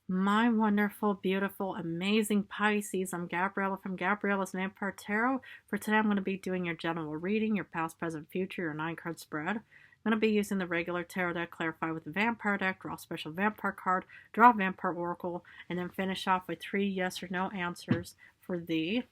My wonderful, beautiful, amazing Pisces. I'm Gabriella from Gabriella's Vampire Tarot. For today, I'm going to be doing your general reading, your past, present, future, your 9-card spread. I'm going to be using the regular tarot deck, clarify with the vampire deck, draw a special vampire card, draw a vampire oracle, and then finish off with 3 yes or no answers for thee.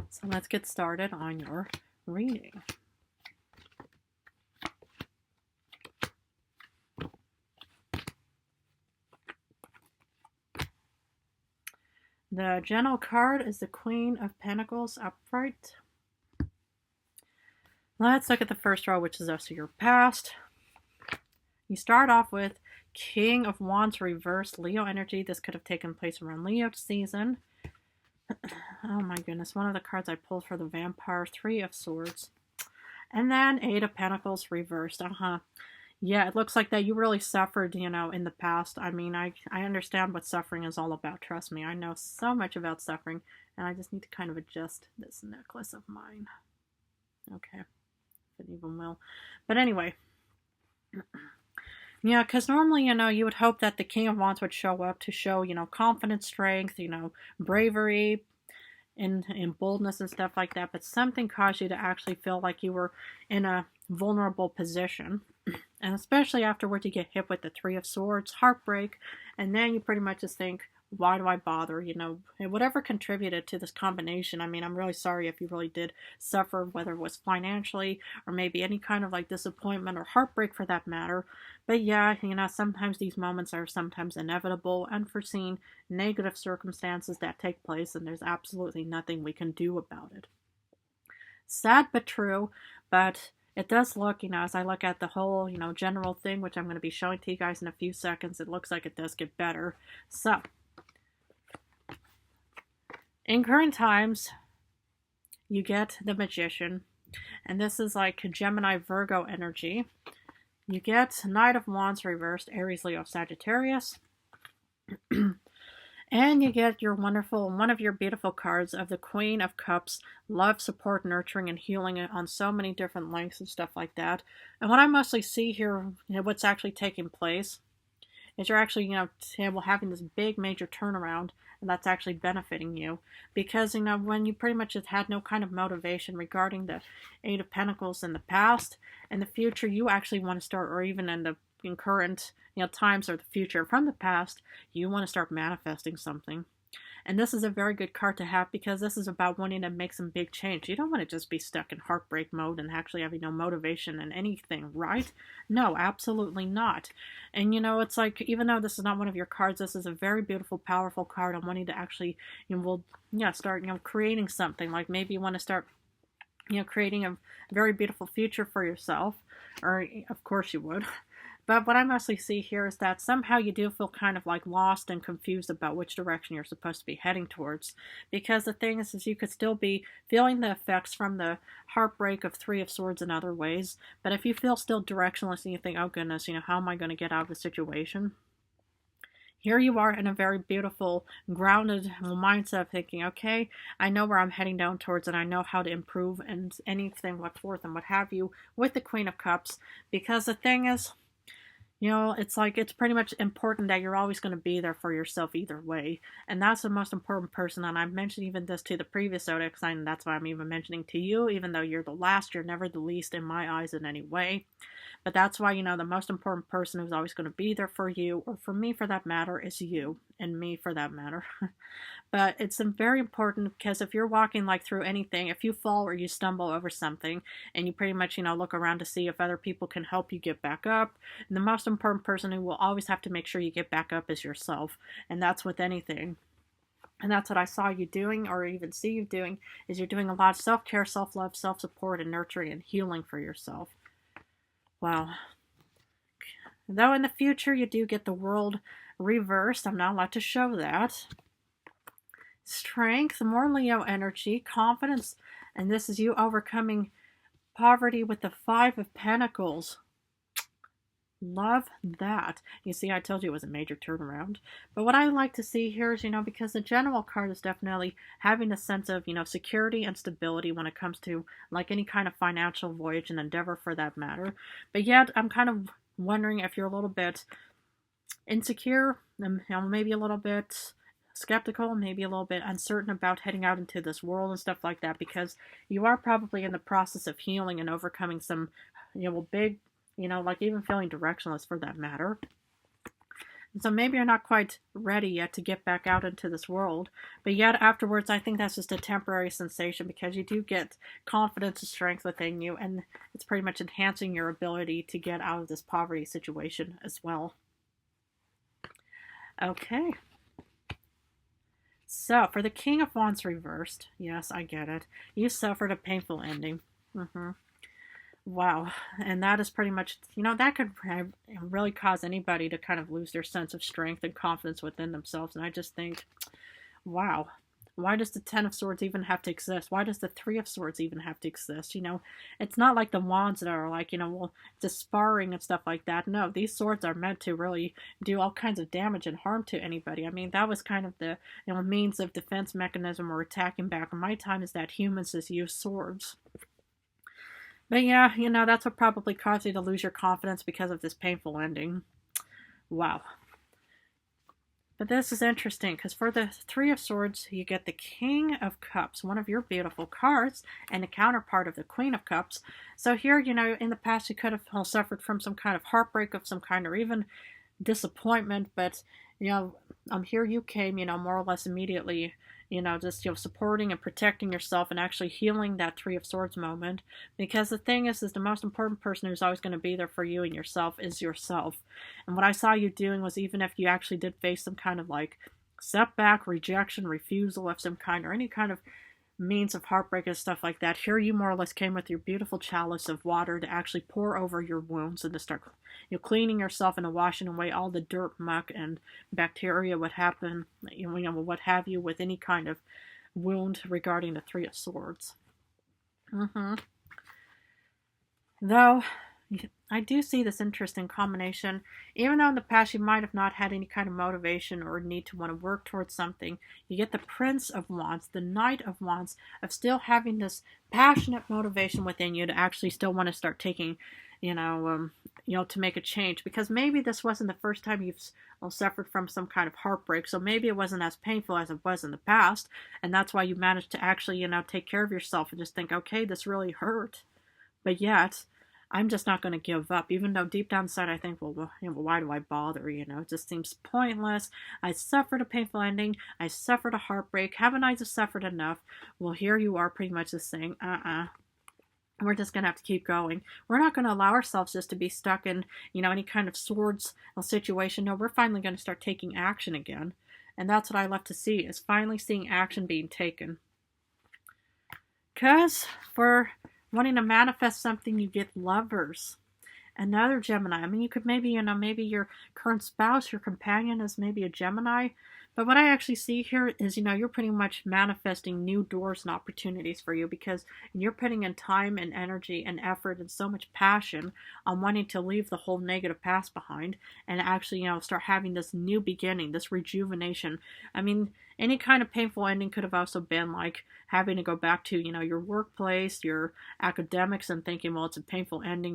So let's get started on your reading. The general card is the Queen of Pentacles upright. Let's look at the first row, which is also your past. You start off with King of Wands reversed, Leo energy. This could have taken place around Leo season. Oh my goodness, one of the cards I pulled for the vampire, 3 of Swords. And then 8 of Pentacles reversed. Yeah, it looks like that you really suffered, in the past. I mean, I understand what suffering is all about. Trust me, I know so much about suffering, and I just need to kind of adjust this necklace of mine. Okay, if it even will. But anyway, yeah, because normally, you would hope that the King of Wands would show up to show, confidence, strength, bravery, and boldness and stuff like that. But something caused you to actually feel like you were in a vulnerable position. And especially afterwards, you get hit with the 3 of Swords, heartbreak, and then you pretty much just think, why do I bother? And whatever contributed to this combination. I mean, I'm really sorry if you really did suffer, whether it was financially or maybe any kind of like disappointment or heartbreak for that matter. But yeah, sometimes these moments are sometimes inevitable, unforeseen, negative circumstances that take place, and there's absolutely nothing we can do about it. Sad but true, but it does look, as I look at the whole, general thing, which I'm going to be showing to you guys in a few seconds, it looks like it does get better. So, in current times, you get the Magician, and this is like Gemini, Virgo energy. You get Knight of Wands reversed, Aries, Leo, Sagittarius. And you get your one of your beautiful cards of the Queen of Cups, love, support, nurturing, and healing on so many different lengths and stuff like that. And what I mostly see here, what's actually taking place, is you're actually, having this big major turnaround, and that's actually benefiting you. Because, when you pretty much have had no kind of motivation regarding the 8 of Pentacles in the past, in the future, you actually want to start, or even in current times or the future from the past, you want to start manifesting something. And this is a very good card to have because this is about wanting to make some big change. You don't want to just be stuck in heartbreak mode and actually having no motivation in anything, right? No, absolutely not. And it's like, even though this is not one of your cards, this is a very beautiful, powerful card on wanting to actually, start, creating something. Like maybe you want to start, creating a very beautiful future for yourself. Or, of course you would. But what I mostly see here is that somehow you do feel kind of like lost and confused about which direction you're supposed to be heading towards. Because the thing is you could still be feeling the effects from the heartbreak of 3 of Swords in other ways. But if you feel still directionless and you think, oh goodness, how am I going to get out of the situation? Here you are in a very beautiful, grounded mindset of thinking, okay, I know where I'm heading down towards and I know how to improve and anything, what forth and what have you with the Queen of Cups. Because the thing is, it's like it's pretty much important that you're always going to be there for yourself either way. And that's the most important person. And I've mentioned even this to the previous zodiac sign, and that's why I'm even mentioning to you, even though you're the last, you're never the least in my eyes in any way. But that's why, the most important person who's always going to be there for you, or for me for that matter, is you, and me for that matter. But it's very important because if you're walking like through anything, if you fall or you stumble over something, and you pretty much, look around to see if other people can help you get back up, and the most important person who will always have to make sure you get back up is yourself. And that's with anything. And that's what I saw you doing, or even see you doing, is you're doing a lot of self-care, self-love, self-support, and nurturing and healing for yourself. Wow. Though in the future you do get the World reversed, I'm not allowed to show that. Strength, more Leo energy, confidence, and this is you overcoming poverty with the 5 of Pentacles. Love that. You see, I told you it was a major turnaround. But what I like to see here is, because the general card is definitely having a sense of, security and stability when it comes to, like, any kind of financial voyage and endeavor for that matter. But yet, I'm kind of wondering if you're a little bit insecure, maybe a little bit skeptical, maybe a little bit uncertain about heading out into this world and stuff like that, because you are probably in the process of healing and overcoming some, big, like even feeling directionless for that matter. And so maybe you're not quite ready yet to get back out into this world, but yet afterwards, I think that's just a temporary sensation, because you do get confidence and strength within you, and it's pretty much enhancing your ability to get out of this poverty situation as well. Okay. So, for the King of Wands reversed, yes, I get it. You suffered a painful ending. Wow. And that is pretty much, that could really cause anybody to kind of lose their sense of strength and confidence within themselves. And I just think, wow, why does the Ten of Swords even have to exist? Why does the Three of Swords even have to exist? It's not like the wands that are like, just sparring and stuff like that. No, these swords are meant to really do all kinds of damage and harm to anybody. I mean, that was kind of the, means of defense mechanism or attacking back in my time, is that humans just use swords. But yeah, that's what probably caused you to lose your confidence because of this painful ending. Wow. But this is interesting, because for the Three of Swords, you get the King of Cups, one of your beautiful cards, and the counterpart of the Queen of Cups. So here, in the past, you could have suffered from some kind of heartbreak of some kind, or even disappointment, but, here you came, more or less immediately, just, supporting and protecting yourself and actually healing that Three of Swords moment. Because the thing is the most important person who's always going to be there for you and yourself is yourself. And what I saw you doing was, even if you actually did face some kind of like setback, rejection, refusal of some kind, or any kind of means of heartbreak and stuff like that, here you more or less came with your beautiful chalice of water to actually pour over your wounds and to start cleaning yourself and washing away all the dirt, muck, and bacteria what happen, what have you, with any kind of wound regarding the Three of Swords. Though I do see this interesting combination. Even though in the past you might have not had any kind of motivation or need to want to work towards something, you get the Prince of Wands, the Knight of Wands, of still having this passionate motivation within you to actually still want to start taking, to make a change. Because maybe this wasn't the first time you've suffered from some kind of heartbreak, so maybe it wasn't as painful as it was in the past, and that's why you managed to actually, take care of yourself and just think, okay, this really hurt, but yet I'm just not going to give up, even though deep down inside I think, well, why do I bother? It just seems pointless. I suffered a painful ending. I suffered a heartbreak. Haven't I just suffered enough? Well, here you are pretty much just saying, we're just going to have to keep going. We're not going to allow ourselves just to be stuck in, any kind of swords situation. No, we're finally going to start taking action again. And that's what I love to see, is finally seeing action being taken. Because for wanting to manifest something, you get Lovers. Another Gemini. I mean, you could maybe, maybe your current spouse, your companion is maybe a Gemini. But what I actually see here is, you're pretty much manifesting new doors and opportunities for you, because you're putting in time and energy and effort and so much passion on wanting to leave the whole negative past behind and actually, start having this new beginning, this rejuvenation. I mean, any kind of painful ending could have also been like having to go back to, your workplace, your academics, and thinking, well, it's a painful ending,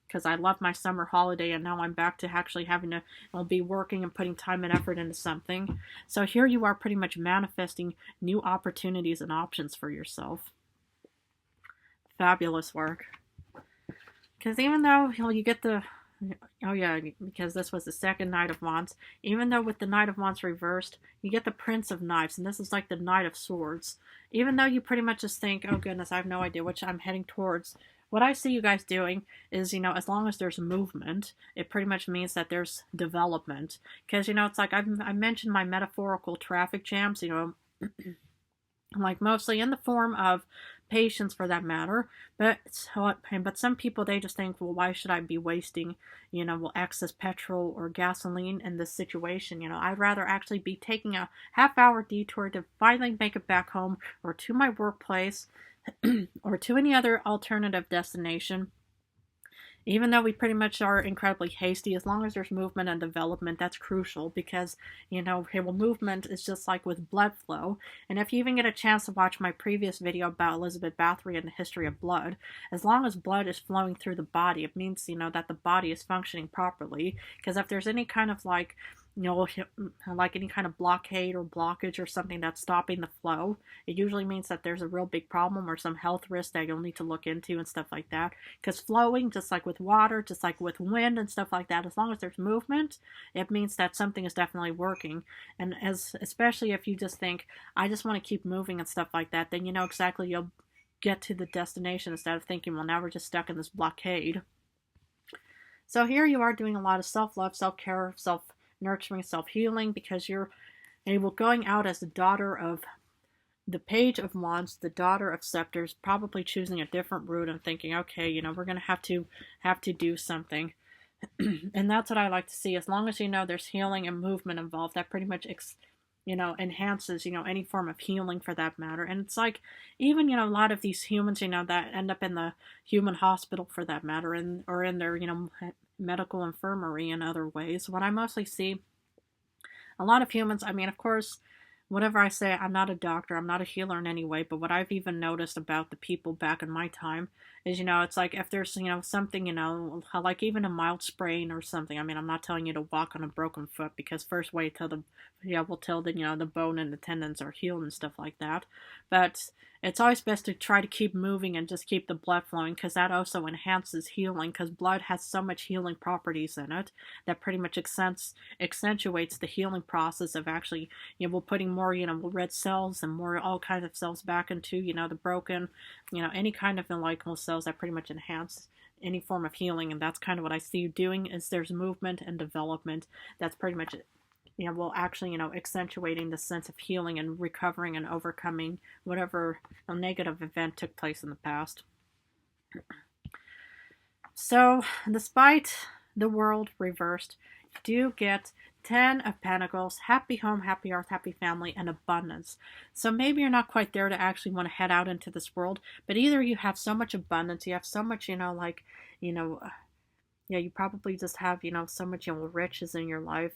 because I love my summer holiday and now I'm back to actually having to be working and putting time and effort into something. So here you are pretty much manifesting new opportunities and options for yourself. Fabulous work. Because even though you get the, because this was the second Knight of Wands, even though with the Knight of Wands reversed, you get the Prince of Knives, and this is like the Knight of Swords. Even though you pretty much just think, oh goodness, I have no idea which I'm heading towards, what I see you guys doing is, as long as there's movement, it pretty much means that there's development. Because, it's like I mentioned my metaphorical traffic jams, like mostly in the form of patience for that matter. But some people, they just think, well, why should I be wasting, excess petrol or gasoline in this situation? I'd rather actually be taking a half-hour detour to finally make it back home or to my workplace or to any other alternative destination Even though we pretty much are incredibly hasty, as long as there's movement and development, that's crucial because, well, movement is just like with blood flow. And if you even get a chance to watch my previous video about Elizabeth Bathory and the history of blood, as long as blood is flowing through the body, it means, that the body is functioning properly. Because if there's any kind of like, like any kind of blockade or blockage or something that's stopping the flow, it usually means that there's a real big problem or some health risk that you'll need to look into and stuff like that. Because flowing, just like with water, just like with wind and stuff like that, as long as there's movement, it means that something is definitely working. And especially if you just think, I just want to keep moving and stuff like that, then you know exactly you'll get to the destination instead of thinking, well, now we're just stuck in this blockade. So here you are doing a lot of self-love, self-care, self-nurturing, self-healing, because you're able going out as the daughter of the Page of Wands, the daughter of Scepters, probably choosing a different route and thinking, okay, we're going to have to do something. And that's what I like to see. As long as there's healing and movement involved, that pretty much enhances any form of healing for that matter. And it's like even a lot of these humans that end up in the human hospital for that matter, or in their medical infirmary in other ways. What I mostly see, a lot of humans, I mean, of course, whatever I say, I'm not a doctor, I'm not a healer in any way, but what I've even noticed about the people back in my time is, it's like if there's, something, like even a mild sprain or something. I mean, I'm not telling you to walk on a broken foot, because first wait till the bone and the tendons are healed and stuff like that. But it's always best to try to keep moving and just keep the blood flowing, because that also enhances healing, because blood has so much healing properties in it that pretty much accentuates the healing process of actually, we're putting more, red cells and more all kinds of cells back into, the broken, any kind of molecular cells that pretty much enhance any form of healing. And that's kind of what I see you doing, is there's movement and development. That's pretty much it. Actually, accentuating the sense of healing and recovering and overcoming whatever negative event took place in the past. So, despite the world reversed, you do get 10 of Pentacles, happy home, happy earth, happy family, and abundance. So maybe you're not quite there to actually want to head out into this world, but either you have so much abundance, you have so much, you probably just have, so much, riches in your life,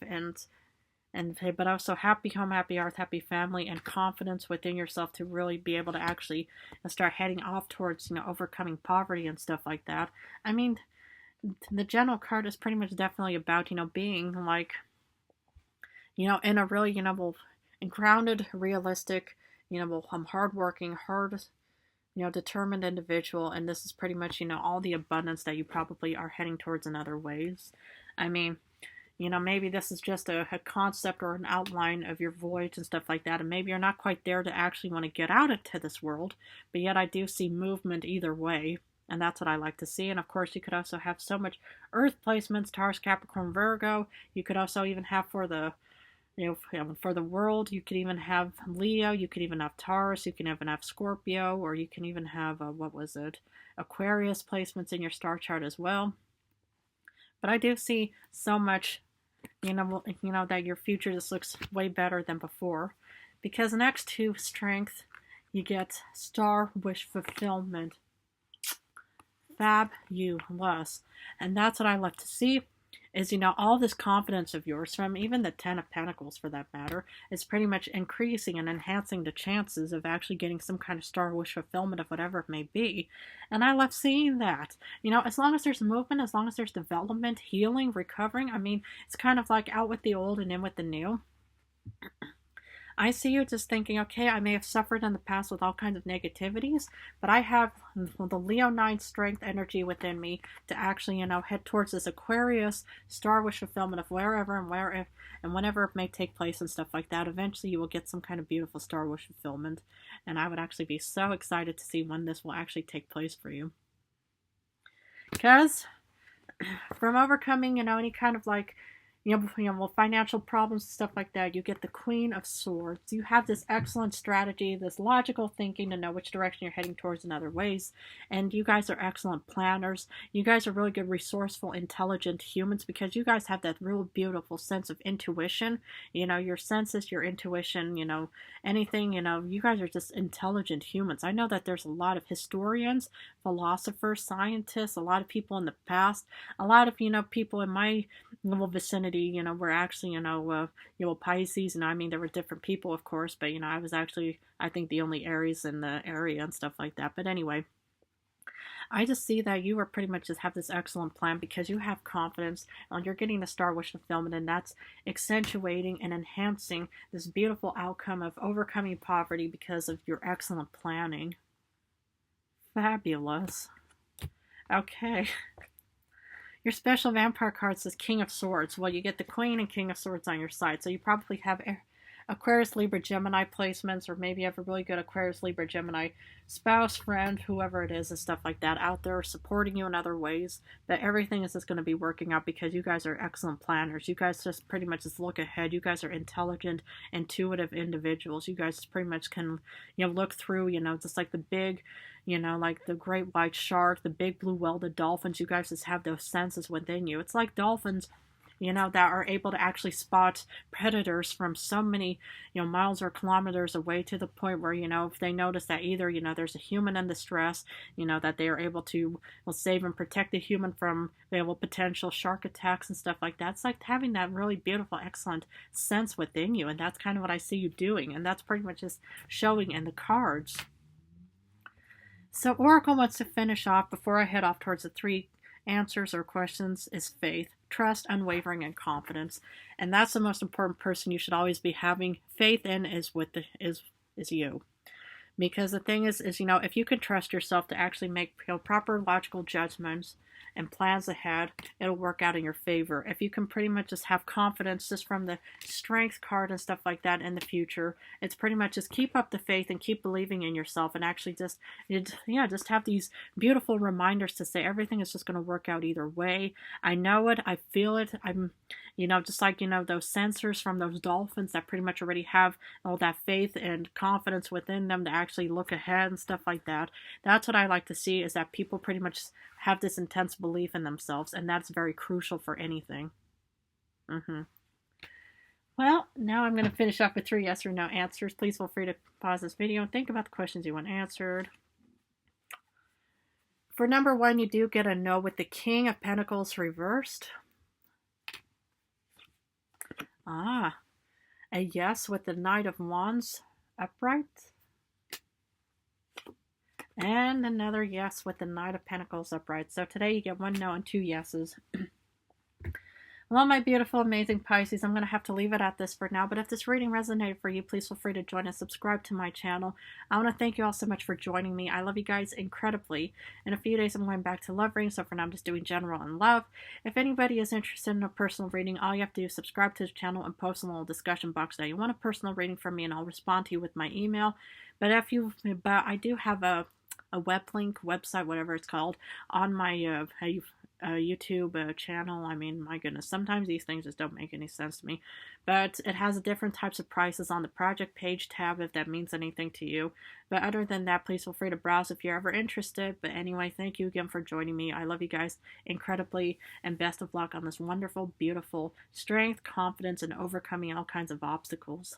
but also happy home, happy earth, happy family, and confidence within yourself to really be able to actually start heading off towards, overcoming poverty and stuff like that. I mean, the general card is pretty much definitely about, being like, in a really, grounded, realistic, hardworking, determined individual. And this is pretty much, all the abundance that you probably are heading towards in other ways. I mean, maybe this is just a concept or an outline of your voyage and stuff like that. And maybe you're not quite there to actually want to get out into this world. But yet I do see movement either way. And that's what I like to see. And of course, you could also have so much Earth placements, Taurus, Capricorn, Virgo. You could also even have for the, for the world, you could even have Leo. You could even have Taurus. You can even have Scorpio. Or you can even have, Aquarius placements in your star chart as well. But I do see so much, that your future just looks way better than before. Because next to strength, you get star wish fulfillment. Fabulous. And that's what I love to see, is, all this confidence of yours, from even the 10 of Pentacles for that matter, is pretty much increasing and enhancing the chances of actually getting some kind of star wish fulfillment of whatever it may be. And I love seeing that. As long as there's movement, as long as there's development, healing, recovering, I mean, it's kind of like out with the old and in with the new. I see you just thinking, okay, I may have suffered in the past with all kinds of negativities, but I have the Leo 9 strength energy within me to actually, head towards this Aquarius star wish fulfillment of wherever and whenever it may take place and stuff like that. Eventually you will get some kind of beautiful star wish fulfillment, and I would actually be so excited to see when this will actually take place for you. Because from overcoming, any kind of like, financial problems, stuff like that. You get the Queen of Swords. You have this excellent strategy, this logical thinking to know which direction you're heading towards in other ways. And you guys are excellent planners. You guys are really good, resourceful, intelligent humans because you guys have that real beautiful sense of intuition. Your senses, your intuition, anything, you guys are just intelligent humans. I know that there's a lot of historians, philosophers, scientists, a lot of people in the past, a lot of, people in my little vicinity, were actually, Pisces, and I mean, there were different people, of course, but, I was actually, I think, the only Aries in the area and stuff like that. But anyway, I just see that you are pretty much just have this excellent plan because you have confidence and you're getting the star wish fulfillment, and that's accentuating and enhancing this beautiful outcome of overcoming poverty because of your excellent planning. Fabulous. Okay. Your special vampire card says King of Swords. Well, you get the Queen and King of Swords on your side, so you probably have Aquarius, Libra, Gemini placements, or maybe you have a really good Aquarius, Libra, Gemini spouse, friend, whoever it is, and stuff like that out there supporting you in other ways. That everything is just going to be working out because you guys are excellent planners. You guys just pretty much just look ahead. You guys are intelligent, intuitive individuals. You guys pretty much can, look through, just like the big, like the great white shark, the big blue whale, dolphins. You guys just have those senses within you. It's like dolphins, that are able to actually spot predators from so many, miles or kilometers away, to the point where, if they notice that either, there's a human in distress, that they are able to save and protect the human from potential shark attacks and stuff like that. It's like having that really beautiful, excellent sense within you. And that's kind of what I see you doing. And that's pretty much just showing in the cards. So Oracle wants to finish off before I head off towards the 3 answers or questions is faith, trust, unwavering, and confidence. And that's the most important person you should always be having faith in is you. Because the thing is, if you can trust yourself to actually make proper logical judgments and plans ahead, it'll work out in your favor. If you can pretty much just have confidence just from the strength card and stuff like that in the future, it's pretty much just keep up the faith and keep believing in yourself, and actually just have these beautiful reminders to say everything is just going to work out either way. I know it. I feel it. I'm, just like, those sensors from those dolphins that pretty much already have all that faith and confidence within them to actually look ahead and stuff like that. That's what I like to see, is that people pretty much have this intense belief in themselves, and that's very crucial for anything. Well, now I'm going to finish up with 3 yes or no answers. Please feel free to pause this video and think about the questions you want answered. For number 1, you do get a no with the King of Pentacles reversed. A yes with the Knight of Wands upright. And another yes with the Knight of Pentacles upright. So today you get 1 no and 2 yeses. Well, my beautiful, amazing Pisces, I'm going to have to leave it at this for now. But if this reading resonated for you, please feel free to join and subscribe to my channel. I want to thank you all so much for joining me. I love you guys incredibly. In a few days, I'm going back to love reading. So for now, I'm just doing general and love. If anybody is interested in a personal reading, all you have to do is subscribe to the channel and post in the little discussion box that you want a personal reading from me, and I'll respond to you with my email. But I do have a web link, website, whatever it's called, on my YouTube channel. I mean, my goodness, sometimes these things just don't make any sense to me. But it has different types of prices on the project page tab, if that means anything to you. But other than that, please feel free to browse if you're ever interested. But anyway, thank you again for joining me. I love you guys incredibly, and best of luck on this wonderful, beautiful strength, confidence, and overcoming all kinds of obstacles.